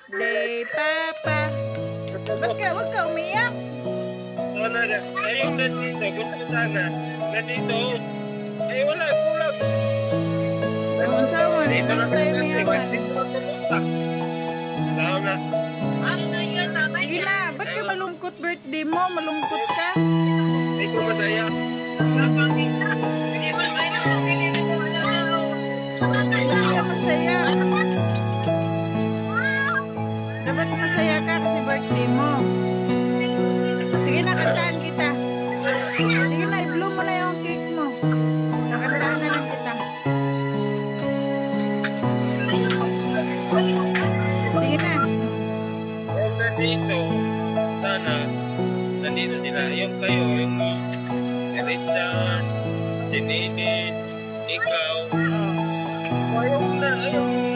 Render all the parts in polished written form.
birthday, Papa. Wag ka umiyak. Wala na. Ayun nandito. Gusto ko sana. Nandito. Eh, wala. Kulang. Naman sa mo, Dito na tayo kasi. umiyakan. Dito na pumunta. Tao na. Sige na, ba't ka malungkot birthday mo? Malungkot ka? Hindi ko madaya. Hindi ka masaya. Dapat masaya ka kasi birthday mo. Sige na, kantahan kita. Sige na, i-blow mo na yung cake mo. Kakantahan na lang kita. Sige na. Kung nandito, sana, nandito sila. Yung kayo, yung si Richard, si Ninin, ikaw. Yung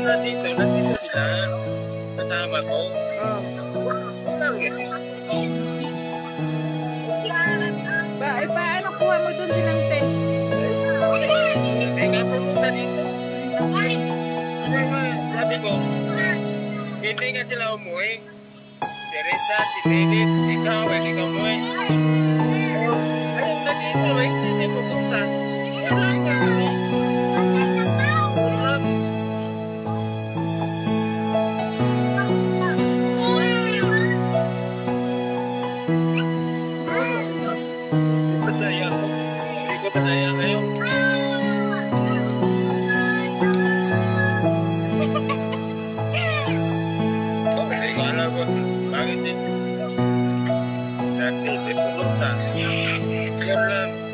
nandito sila. Kasama ko. Oh. Lang eh. Paano kuha mo dun silang te? Hindi nga pumunta dito. Sabi ko, hindi nga sila umuwi. Si Rita, si Ninin, ikaw, hindi ka umuwi. Ayun, nandito, hindi pupunta. Wala nga. Wala. Madaya ko. Hindi ko madaya ngayon. Hindi ko alam kung bakit din. Dati, pupunta. Yan lang.